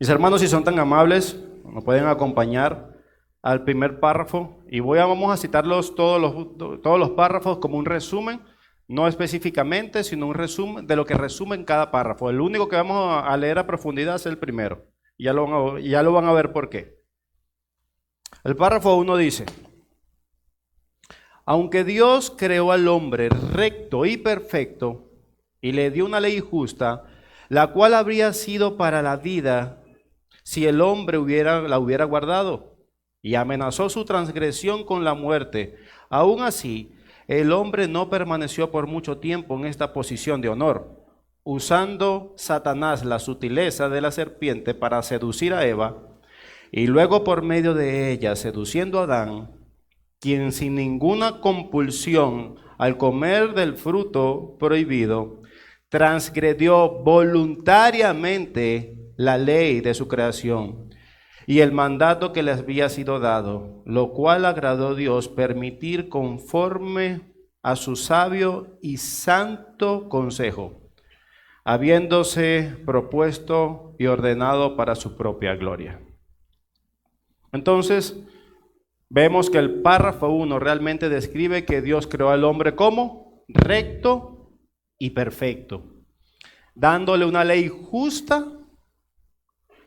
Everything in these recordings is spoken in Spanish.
Mis hermanos, si son tan amables, nos pueden acompañar al primer párrafo y vamos a citarlos todos los párrafos como un resumen, no específicamente, sino un resumen de lo que resumen cada párrafo. El único que vamos a leer a profundidad es el primero. Y ya lo van a ver por qué. El párrafo 1 dice: aunque Dios creó al hombre recto y perfecto y le dio una ley justa, la cual habría sido para la vida si el hombre la hubiera guardado, y amenazó su transgresión con la muerte, aún así el hombre no permaneció por mucho tiempo en esta posición de honor, usando Satanás la sutileza de la serpiente para seducir a Eva, y luego por medio de ella seduciendo a Adán, quien sin ninguna compulsión al comer del fruto prohibido, transgredió voluntariamente la ley de su creación y el mandato que les había sido dado, lo cual agradó a Dios permitir conforme a su sabio y santo consejo, habiéndose propuesto y ordenado para su propia gloria. Entonces, vemos que el párrafo 1 realmente describe que Dios creó al hombre como recto y perfecto, dándole una ley justa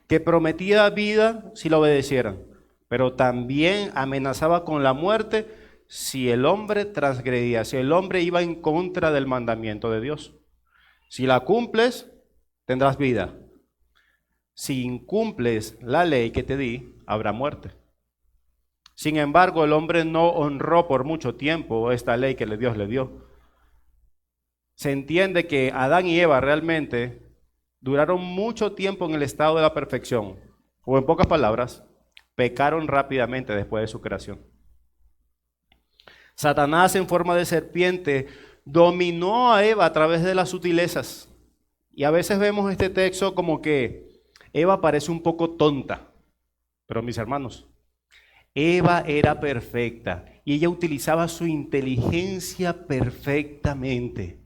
que prometía vida si la obedecieran, pero también amenazaba con la muerte si el hombre transgredía, si el hombre iba en contra del mandamiento de Dios. Si la cumples, tendrás vida. Si incumples la ley que te di, habrá muerte. Sin embargo, el hombre no honró por mucho tiempo esta ley que Dios le dio. Se entiende que Adán y Eva realmente duraron mucho tiempo en el estado de la perfección, o en pocas palabras, pecaron rápidamente después de su creación. Satanás en forma de serpiente dominó a Eva a través de las sutilezas. Y a veces vemos este texto como que Eva parece un poco tonta, pero mis hermanos, Eva era perfecta y ella utilizaba su inteligencia perfectamente.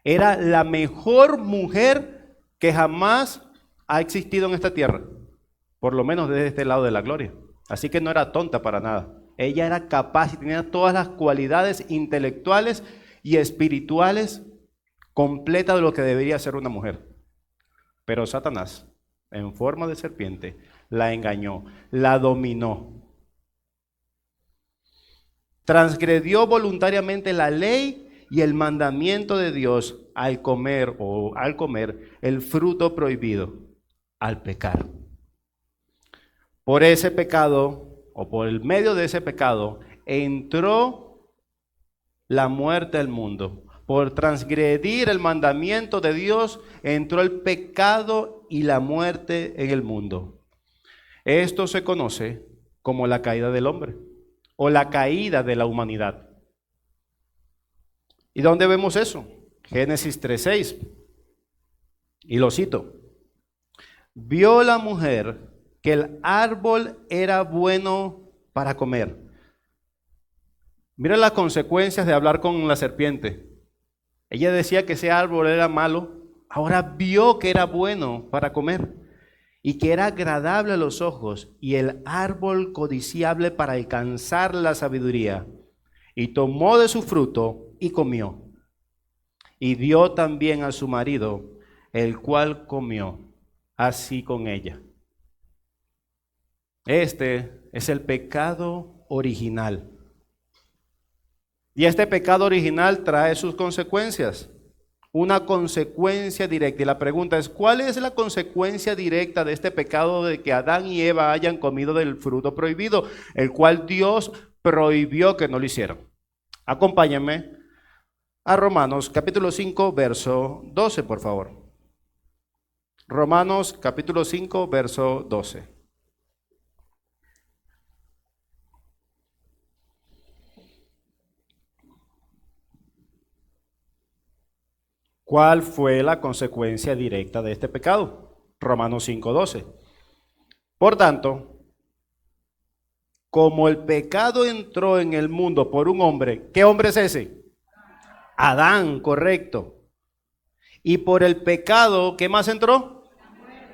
Era la mejor mujer que jamás ha existido en esta tierra, por lo menos desde este lado de la gloria. Así que no era tonta para nada. Ella era capaz y tenía todas las cualidades intelectuales y espirituales completas de lo que debería ser una mujer. Pero Satanás, en forma de serpiente, la engañó, la dominó. Transgredió voluntariamente la ley y el mandamiento de Dios al comer el fruto prohibido, al pecar. Por ese pecado, o por el medio de ese pecado, entró la muerte al mundo. Por transgredir el mandamiento de Dios, entró el pecado y la muerte en el mundo. Esto se conoce como la caída del hombre, o la caída de la humanidad. ¿Y dónde vemos eso? Génesis 3:6. Y lo cito. Vio la mujer que el árbol era bueno para comer. Mira las consecuencias de hablar con la serpiente. Ella decía que ese árbol era malo, ahora vio que era bueno para comer y que era agradable a los ojos y el árbol codiciable para alcanzar la sabiduría. Y tomó de su fruto y comió. Y dio también a su marido, el cual comió así con ella. Este es el pecado original. Y este pecado original trae sus consecuencias. Una consecuencia directa. Y la pregunta es, ¿cuál es la consecuencia directa de este pecado de que Adán y Eva hayan comido del fruto prohibido, el cual Dios prohibió que no lo hicieran? Acompáñenme a Romanos capítulo 5, verso 12, por favor. Romanos capítulo 5, verso 12. ¿Cuál fue la consecuencia directa de este pecado? Romanos 5:12. Por tanto, como el pecado entró en el mundo por un hombre, ¿qué hombre es ese? Adán, correcto. Y por el pecado, ¿qué más entró?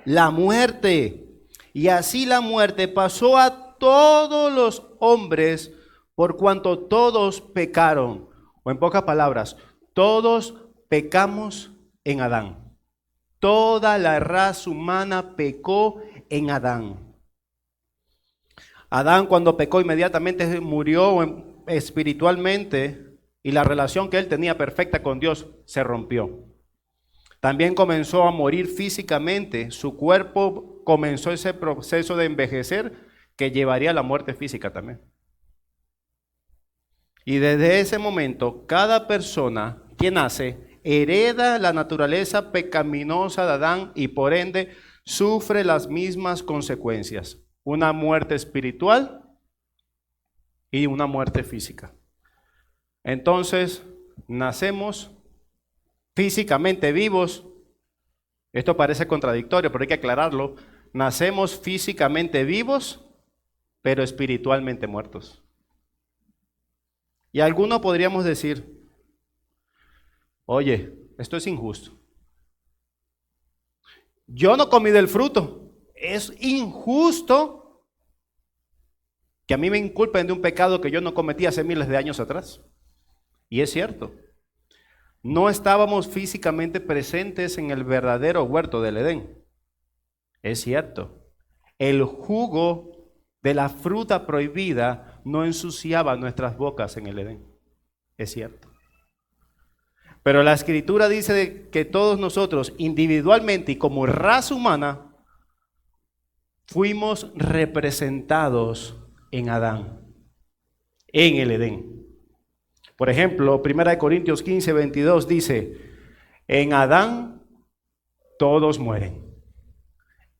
La muerte. Y así la muerte pasó a todos los hombres por cuanto todos pecaron. O en pocas palabras, todos pecamos en Adán. Toda la raza humana pecó en Adán. Adán cuando pecó inmediatamente murió espiritualmente y la relación que él tenía perfecta con Dios se rompió. También comenzó a morir físicamente, su cuerpo comenzó ese proceso de envejecer que llevaría a la muerte física también. Y desde ese momento, cada persona que nace hereda la naturaleza pecaminosa de Adán y por ende sufre las mismas consecuencias. Una muerte espiritual y una muerte física. Entonces, nacemos físicamente vivos. Esto parece contradictorio, pero hay que aclararlo. Nacemos físicamente vivos, pero espiritualmente muertos. Y algunos podríamos decir, oye, esto es injusto. Yo no comí del fruto. Es injusto que a mí me inculpen de un pecado que yo no cometí hace miles de años atrás. Y es cierto. No estábamos físicamente presentes en el verdadero huerto del Edén. Es cierto. El jugo de la fruta prohibida no ensuciaba nuestras bocas en el Edén. Es cierto. Pero la Escritura dice que todos nosotros individualmente y como raza humana fuimos representados en Adán, en el Edén. Por ejemplo, 1 Corintios 15, 22 dice, en Adán todos mueren.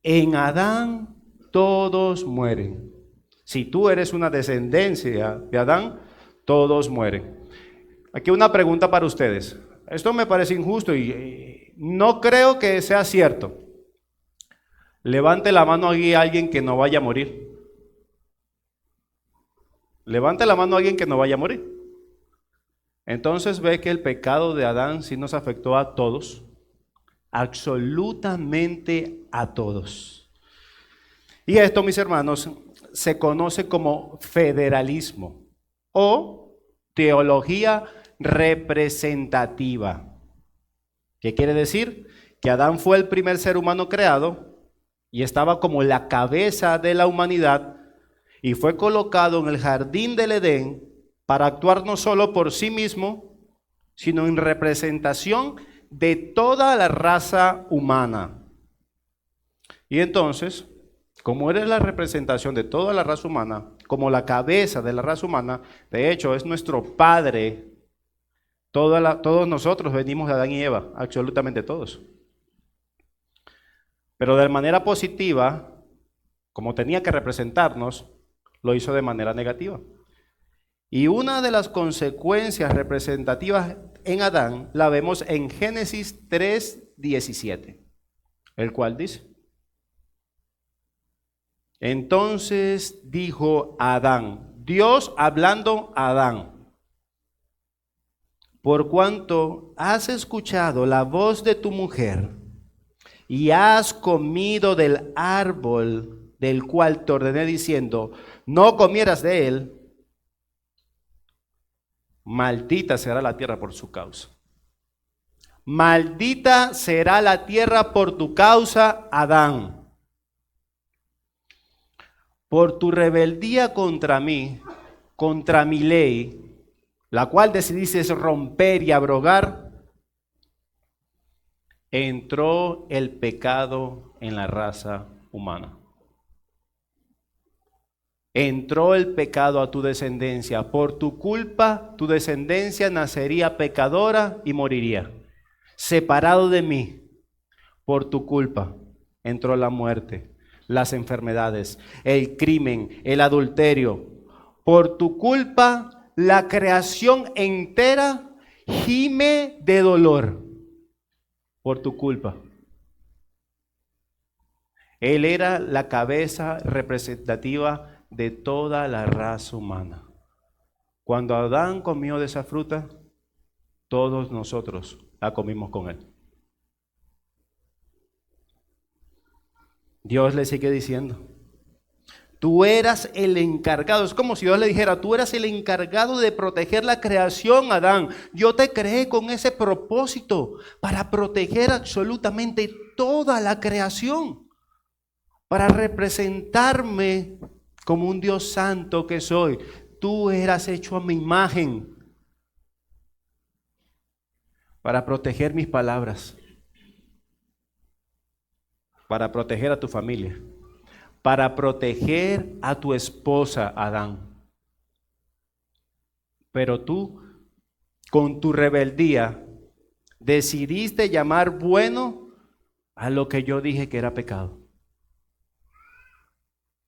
En Adán todos mueren. Si tú eres una descendencia de Adán, todos mueren. Aquí una pregunta para ustedes. Esto me parece injusto y no creo que sea cierto. Levante la mano aquí a alguien que no vaya a morir. Levante la mano a alguien que no vaya a morir. Entonces ve que el pecado de Adán sí nos afectó a todos, absolutamente a todos. Y esto, mis hermanos, se conoce como federalismo o teología representativa. ¿Qué quiere decir? Que Adán fue el primer ser humano creado y estaba como la cabeza de la humanidad y fue colocado en el jardín del Edén para actuar no solo por sí mismo, sino en representación de toda la raza humana. Y entonces, como eres la representación de toda la raza humana, como la cabeza de la raza humana, de hecho es nuestro padre, todos nosotros venimos de Adán y Eva, absolutamente todos. Pero de manera positiva, como tenía que representarnos, lo hizo de manera negativa. Y una de las consecuencias representativas en Adán la vemos en Génesis 3:17, el cual dice, entonces dijo Adán, Dios hablando a Adán, por cuanto has escuchado la voz de tu mujer y has comido del árbol del cual te ordené diciendo, no comieras de él, maldita será la tierra por su causa. Maldita será la tierra por tu causa, Adán. Por tu rebeldía contra mí, contra mi ley, la cual decidiste romper y abrogar, entró el pecado en la raza humana. Entró el pecado a tu descendencia. Por tu culpa, tu descendencia nacería pecadora y moriría. Separado de mí, por tu culpa, entró la muerte, las enfermedades, el crimen, el adulterio. Por tu culpa, la creación entera gime de dolor. Por tu culpa. Él era la cabeza representativa de toda la raza humana. Cuando Adán comió de esa fruta, todos nosotros la comimos con él. Dios le sigue diciendo, tú eras el encargado. Es como si Dios le dijera, tú eras el encargado de proteger la creación, Adán. Yo te creé con ese propósito, para proteger absolutamente toda la creación, para representarme como un Dios santo que soy. Tú eras hecho a mi imagen, para proteger mis palabras, para proteger a tu familia, para proteger a tu esposa, Adán. Pero tú, con tu rebeldía, decidiste llamar bueno a lo que yo dije que era pecado.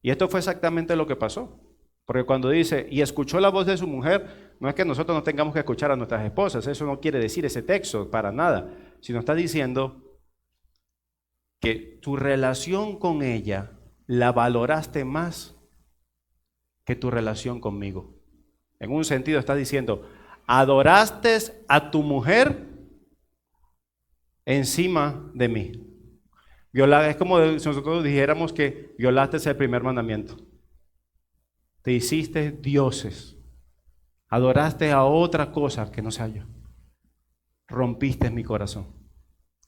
Y esto fue exactamente lo que pasó. Porque cuando dice, y escuchó la voz de su mujer, no es que nosotros no tengamos que escuchar a nuestras esposas, eso no quiere decir ese texto para nada, sino está diciendo que tu relación con ella la valoraste más que tu relación conmigo. En un sentido está diciendo, adoraste a tu mujer encima de mí. Es como si nosotros dijéramos que violaste el primer mandamiento. Te hiciste dioses. Adoraste a otra cosa que no sea yo. Rompiste mi corazón,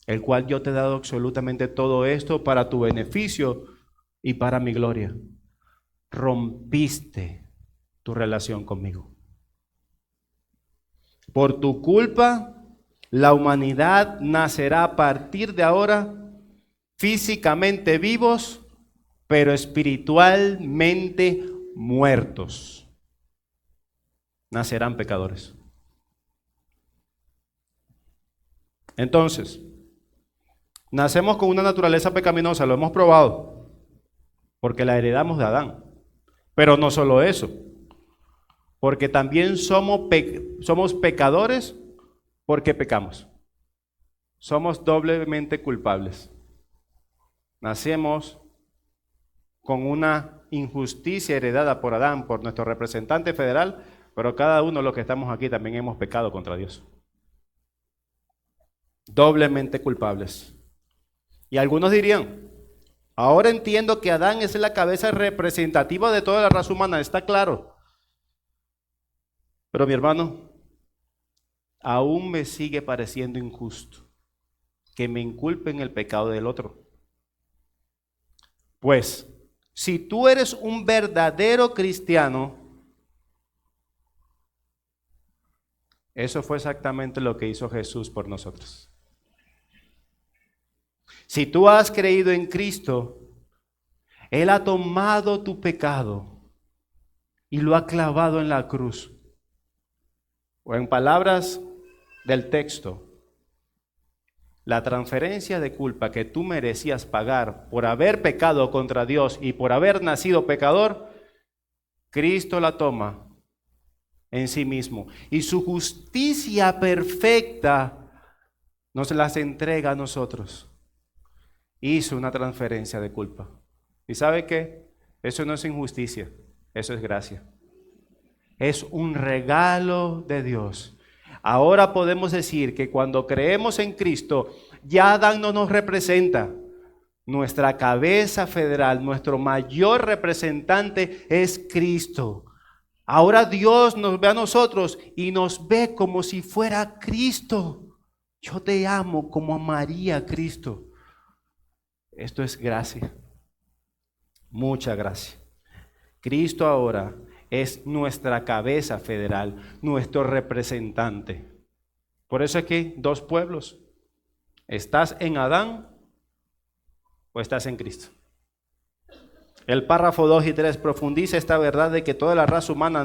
el cual yo te he dado absolutamente todo esto para tu beneficio y para mi gloria. Rompiste tu relación conmigo. Por tu culpa, la humanidad nacerá a partir de ahora físicamente vivos, pero espiritualmente muertos. Nacerán pecadores. Entonces, nacemos con una naturaleza pecaminosa, lo hemos probado, porque la heredamos de Adán. Pero no solo eso, porque también somos pecadores porque pecamos. Somos doblemente culpables. Nacemos con una injusticia heredada por Adán, por nuestro representante federal, pero cada uno de los que estamos aquí también hemos pecado contra Dios. Doblemente culpables. Y algunos dirían, ahora entiendo que Adán es la cabeza representativa de toda la raza humana, está claro. Pero mi hermano, aún me sigue pareciendo injusto que me inculpen el pecado del otro. Pues, si tú eres un verdadero cristiano, eso fue exactamente lo que hizo Jesús por nosotros. Si tú has creído en Cristo, Él ha tomado tu pecado y lo ha clavado en la cruz. O en palabras del texto, la transferencia de culpa que tú merecías pagar por haber pecado contra Dios y por haber nacido pecador, Cristo la toma en sí mismo. Y su justicia perfecta nos las entrega a nosotros. Hizo una transferencia de culpa. ¿Y sabe qué? Eso no es injusticia, eso es gracia. Es un regalo de Dios. Ahora podemos decir que cuando creemos en Cristo, ya Adán no nos representa. Nuestra cabeza federal, nuestro mayor representante es Cristo. Ahora Dios nos ve a nosotros y nos ve como si fuera Cristo. Yo te amo como amaría a Cristo. Esto es gracia. Mucha gracia. Cristo ahora es nuestra cabeza federal, nuestro representante. Por eso aquí dos pueblos. ¿Estás en Adán o estás en Cristo? El párrafo 2 y 3 profundiza esta verdad de que toda la raza humana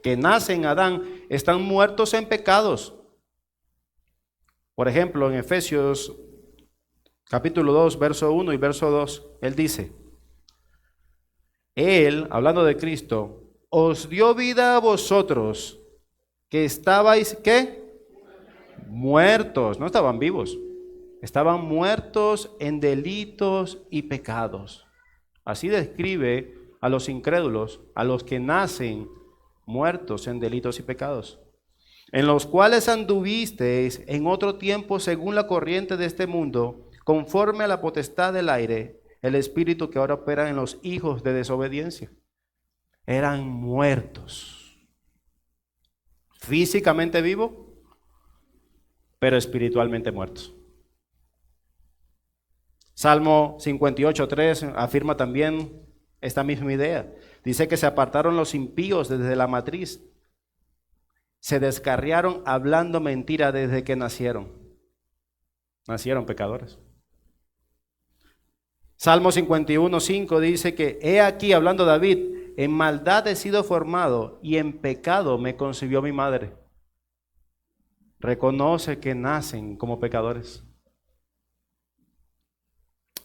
que nace en Adán, están muertos en pecados. Por ejemplo, en Efesios capítulo 2, verso 1 y verso 2, él dice, Él, hablando de Cristo, os dio vida a vosotros, que estabais, ¿qué? Muertos, no estaban vivos, estaban muertos en delitos y pecados. Así describe a los incrédulos, a los que nacen muertos en delitos y pecados, en los cuales anduvisteis en otro tiempo según la corriente de este mundo, conforme a la potestad del aire, el espíritu que ahora opera en los hijos de desobediencia. Eran muertos. Físicamente vivos, pero espiritualmente muertos. Salmo 58:3 afirma también esta misma idea. Dice que se apartaron los impíos desde la matriz. Se descarriaron hablando mentira desde que nacieron. Nacieron pecadores. Salmo 51:5 dice que he aquí, hablando David, en maldad he sido formado y en pecado me concibió mi madre. Reconoce que nacen como pecadores.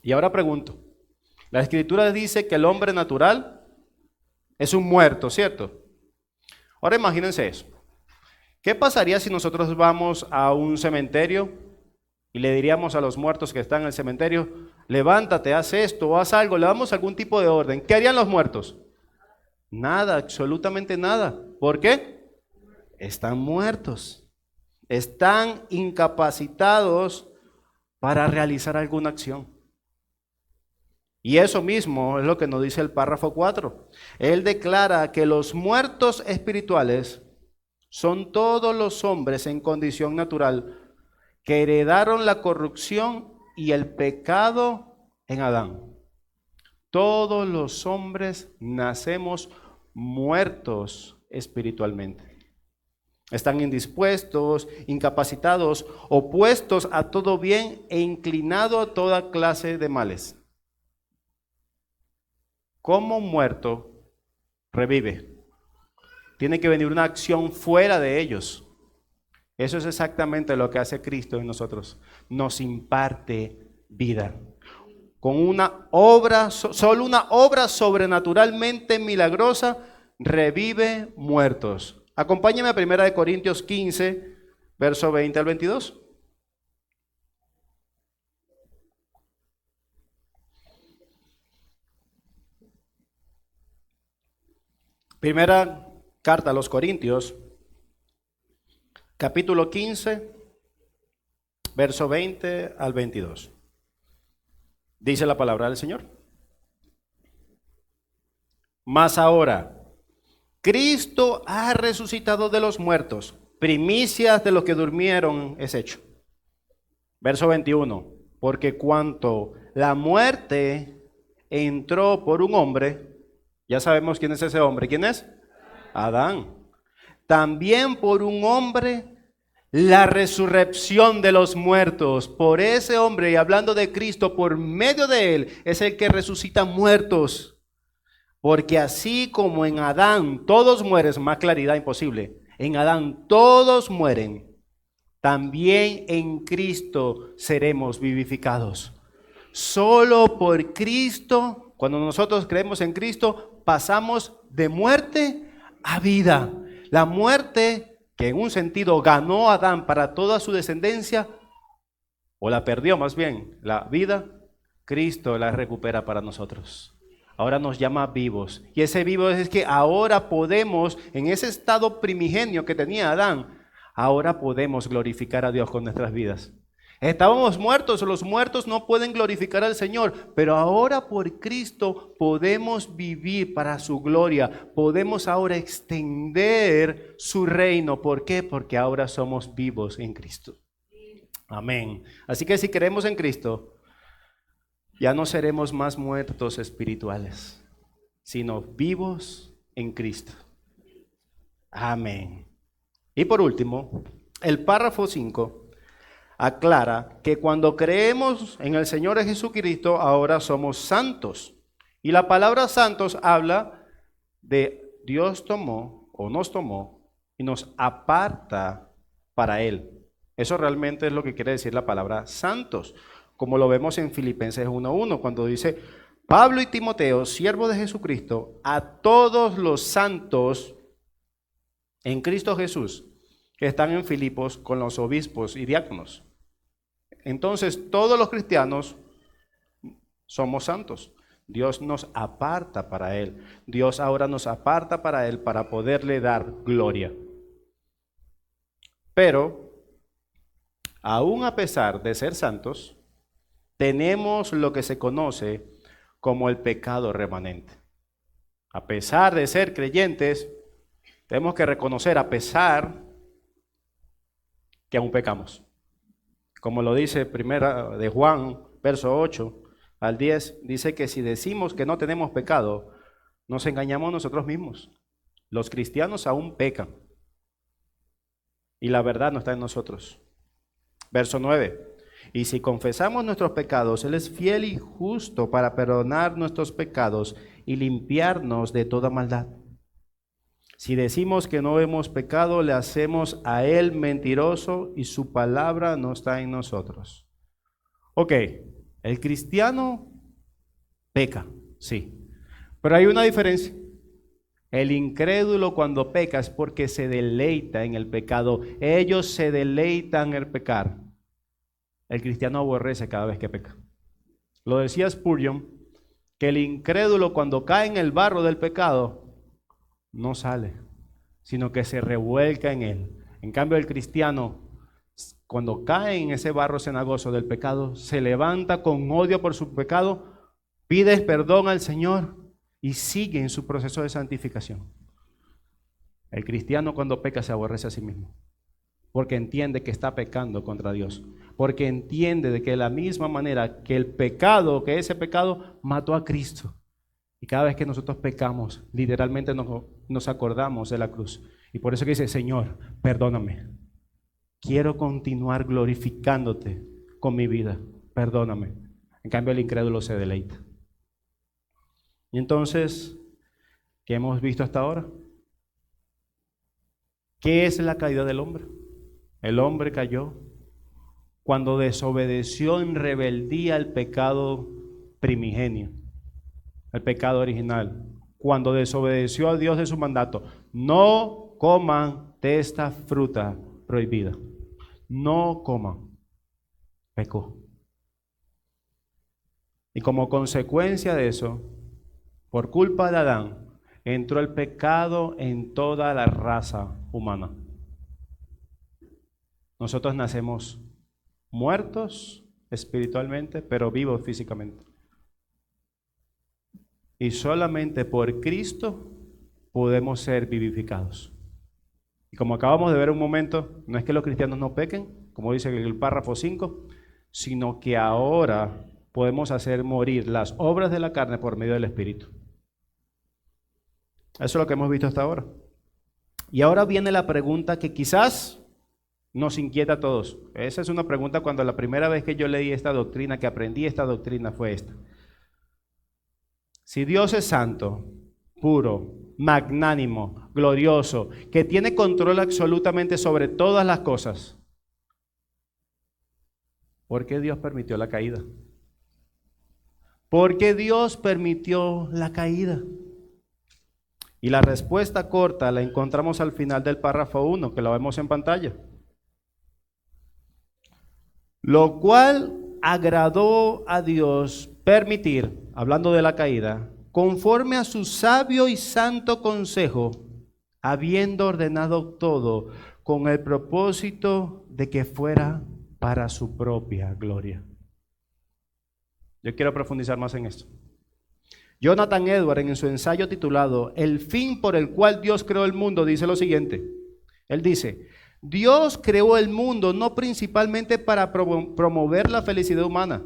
Y ahora pregunto, la Escritura dice que el hombre natural es un muerto, ¿cierto? Ahora imagínense eso. ¿Qué pasaría si nosotros vamos a un cementerio y le diríamos a los muertos que están en el cementerio, levántate, haz esto o haz algo, le damos algún tipo de orden? ¿Qué harían los muertos? Nada, absolutamente nada. ¿Por qué? Están muertos. Están incapacitados para realizar alguna acción. Y eso mismo es lo que nos dice el párrafo 4. Él declara que los muertos espirituales son todos los hombres en condición natural que heredaron la corrupción y el pecado en Adán. Todos los hombres nacemos muertos espiritualmente. Están indispuestos, incapacitados, opuestos a todo bien e inclinados a toda clase de males. Como un muerto revive. Tiene que venir una acción fuera de ellos. Eso es exactamente lo que hace Cristo en nosotros. Nos imparte vida. Con una obra, solo una obra sobrenaturalmente milagrosa, revive muertos. Acompáñeme a 1 Corintios 15, verso 20 al 22. Primera carta a los Corintios, capítulo 15, verso 20 al 22. Dice la palabra del Señor. Mas ahora, Cristo ha resucitado de los muertos, primicias de los que durmieron es hecho. Verso 21. Porque cuanto la muerte entró por un hombre, ya sabemos quién es ese hombre. ¿Quién es? Adán. También por un hombre la resurrección de los muertos. Por ese hombre, y hablando de Cristo, por medio de él, es el que resucita muertos. Porque así como en Adán todos mueren, más claridad imposible, en Adán todos mueren, también en Cristo seremos vivificados. Solo por Cristo, cuando nosotros creemos en Cristo, pasamos de muerte a vida. La muerte que en un sentido ganó Adán para toda su descendencia, o la perdió más bien, la vida, Cristo la recupera para nosotros. Ahora nos llama vivos. Y ese vivo es que ahora podemos, en ese estado primigenio que tenía Adán, ahora podemos glorificar a Dios con nuestras vidas. Estábamos muertos, los muertos no pueden glorificar al Señor, pero ahora por Cristo podemos vivir para su gloria, podemos ahora extender su reino. ¿Por qué? Porque ahora somos vivos en Cristo. Amén. Así que si creemos en Cristo, ya no seremos más muertos espirituales, sino vivos en Cristo. Amén. Y por último, el párrafo 5 aclara que cuando creemos en el Señor Jesucristo, ahora somos santos. Y la palabra santos habla de Dios tomó o nos tomó y nos aparta para Él. Eso realmente es lo que quiere decir la palabra santos, como lo vemos en Filipenses 1:1, cuando dice, Pablo y Timoteo, siervos de Jesucristo, a todos los santos en Cristo Jesús, que están en Filipos con los obispos y diáconos. Entonces, todos los cristianos somos santos. Dios nos aparta para Él. Dios ahora nos aparta para Él para poderle dar gloria. Pero, aún a pesar de ser santos, tenemos lo que se conoce como el pecado remanente. A pesar de ser creyentes, tenemos que reconocer, a pesar que aún pecamos. Como lo dice primera de Juan, verso 8 al 10, dice que si decimos que no tenemos pecado, nos engañamos nosotros mismos. Los cristianos aún pecan y la verdad no está en nosotros. Verso 9. Y si confesamos nuestros pecados, Él es fiel y justo para perdonar nuestros pecados y limpiarnos de toda maldad. Si decimos que no hemos pecado, le hacemos a Él mentiroso y su palabra no está en nosotros. Ok, el cristiano peca, sí, pero hay una diferencia. El incrédulo cuando peca es porque se deleita en el pecado. Ellos se deleitan en el pecar. El cristiano aborrece cada vez que peca. Lo decía Spurgeon, que el incrédulo cuando cae en el barro del pecado no sale, sino que se revuelca en él. En cambio, el cristiano, cuando cae en ese barro cenagoso del pecado, se levanta con odio por su pecado, pide perdón al Señor y sigue en su proceso de santificación. El cristiano cuando peca se aborrece a sí mismo, porque entiende que está pecando contra Dios, porque entiende de que de la misma manera que el pecado, que ese pecado mató a Cristo. Y cada vez que nosotros pecamos, literalmente nos acordamos de la cruz. Y por eso que dice, Señor, perdóname. Quiero continuar glorificándote con mi vida. Perdóname. En cambio, el incrédulo se deleita. Y entonces, ¿qué hemos visto hasta ahora? ¿Qué es la caída del hombre? El hombre cayó cuando desobedeció en rebeldía al pecado primigenio, el pecado original, cuando desobedeció a Dios de su mandato. No coman de esta fruta prohibida. No coman. Pecó. Y como consecuencia de eso, por culpa de Adán, entró el pecado en toda la raza humana. Nosotros nacemos muertos espiritualmente, pero vivos físicamente. Y solamente por Cristo podemos ser vivificados. Y como acabamos de ver un momento, no es que los cristianos no pequen, como dice el párrafo 5, sino que ahora podemos hacer morir las obras de la carne por medio del Espíritu. Eso es lo que hemos visto hasta ahora. Y ahora viene la pregunta que quizás nos inquieta a todos. Esa es una pregunta cuando la primera vez que yo leí esta doctrina, que aprendí esta doctrina, fue esta. Si Dios es santo, puro, magnánimo, glorioso, que tiene control absolutamente sobre todas las cosas, ¿por qué Dios permitió la caída? ¿Por qué Dios permitió la caída? Y la respuesta corta la encontramos al final del párrafo 1, que lo vemos en pantalla. Lo cual agradó a Dios permitir, hablando de la caída, conforme a su sabio y santo consejo, habiendo ordenado todo con el propósito de que fuera para su propia gloria. Yo quiero profundizar más en esto. Jonathan Edwards, en su ensayo titulado El fin por el cual Dios creó el mundo, dice lo siguiente. Él dice, Dios creó el mundo no principalmente para promover la felicidad humana,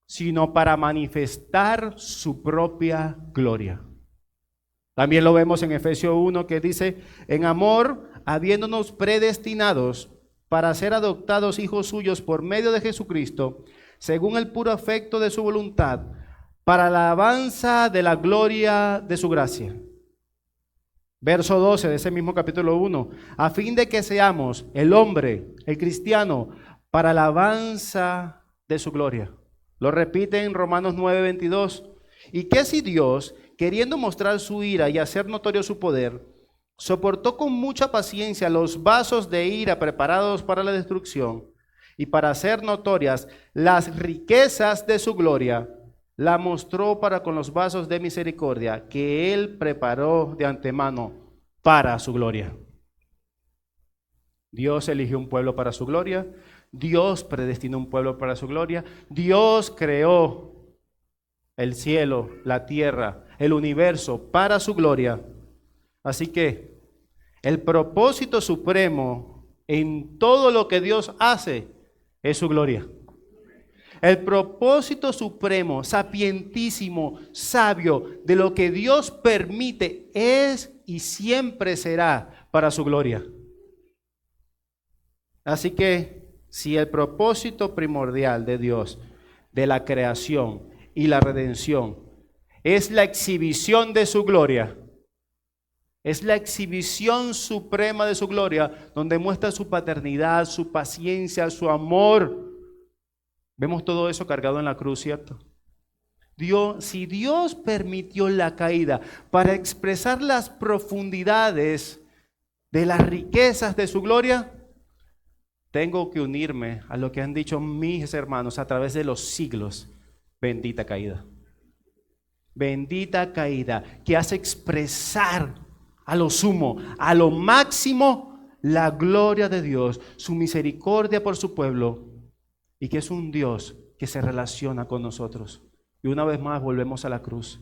sino para manifestar su propia gloria. También lo vemos en Efesios 1 que dice, en amor, habiéndonos predestinados para ser adoptados hijos suyos por medio de Jesucristo, según el puro afecto de su voluntad, para la alabanza de la gloria de su gracia. Verso 12 de ese mismo capítulo 1, a fin de que seamos el hombre, el cristiano, para la alabanza de su gloria. Lo repite en Romanos 9:22. Y que si Dios, queriendo mostrar su ira y hacer notorio su poder, soportó con mucha paciencia los vasos de ira preparados para la destrucción y para hacer notorias las riquezas de su gloria, la mostró para con los vasos de misericordia que Él preparó de antemano para su gloria. Dios eligió un pueblo para su gloria. Dios predestinó un pueblo para su gloria. Dios creó el cielo, la tierra, el universo para su gloria. Así que el propósito supremo en todo lo que Dios hace es su gloria. El propósito supremo, sapientísimo, sabio, de lo que Dios permite es y siempre será para su gloria. Así que si el propósito primordial de Dios, de la creación y la redención, es la exhibición de su gloria, es la exhibición suprema de su gloria, donde muestra su paternidad, su paciencia, su amor. Vemos todo eso cargado en la cruz, ¿cierto? Si Dios permitió la caída para expresar las profundidades de las riquezas de su gloria, tengo que unirme a lo que han dicho mis hermanos a través de los siglos. Bendita caída. Bendita caída que hace expresar a lo sumo, a lo máximo, la gloria de Dios, su misericordia por su pueblo, y que es un Dios que se relaciona con nosotros. Y una vez más volvemos a la cruz.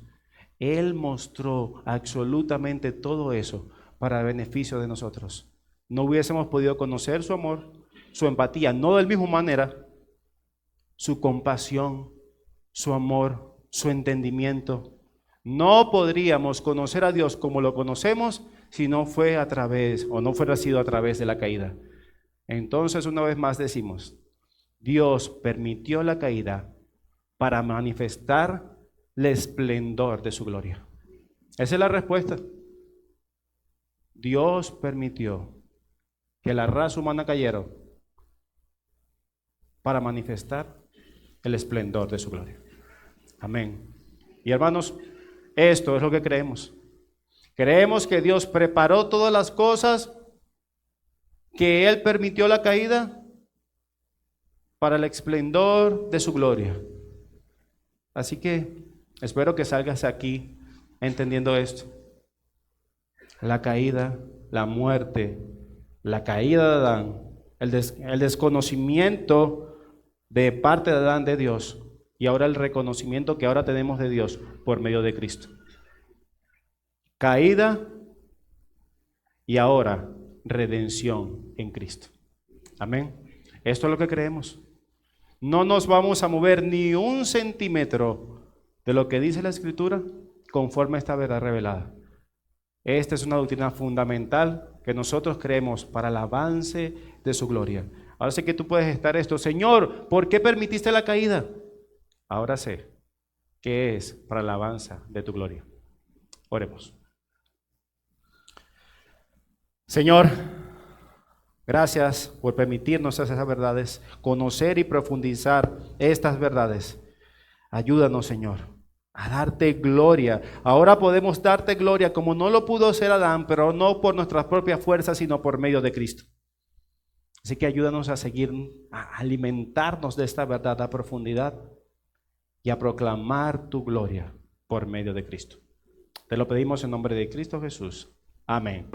Él mostró absolutamente todo eso para el beneficio de nosotros. No hubiésemos podido conocer su amor, su empatía, no de la misma manera, su compasión, su amor, su entendimiento. No podríamos conocer a Dios como lo conocemos si no fue a través, o no fuera sido a través de la caída. Entonces, una vez más decimos, Dios permitió la caída para manifestar el esplendor de su gloria. Esa es la respuesta. Dios permitió que la raza humana cayera para manifestar el esplendor de su gloria. Amén. Y hermanos, esto es lo que creemos. Creemos que Dios preparó todas las cosas, que Él permitió la caída para el esplendor de su gloria. Así que espero que salgas aquí entendiendo esto. La caída, la muerte, la caída de Adán, el desconocimiento de parte de Adán de Dios, y ahora el reconocimiento que ahora tenemos de Dios por medio de Cristo. Caída y ahora redención en Cristo. Amén. Esto es lo que creemos. No nos vamos a mover ni un centímetro de lo que dice la Escritura conforme a esta verdad revelada. Esta es una doctrina fundamental que nosotros creemos para el avance de su gloria. Ahora sé que tú puedes estar esto, Señor, ¿por qué permitiste la caída? Ahora sé que es para la alabanza de tu gloria. Oremos. Señor, gracias por permitirnos esas verdades, conocer y profundizar estas verdades. Ayúdanos, Señor, a darte gloria. Ahora podemos darte gloria como no lo pudo hacer Adán, pero no por nuestras propias fuerzas, sino por medio de Cristo. Así que ayúdanos a seguir, a alimentarnos de esta verdad a profundidad y a proclamar tu gloria por medio de Cristo. Te lo pedimos en nombre de Cristo Jesús. Amén.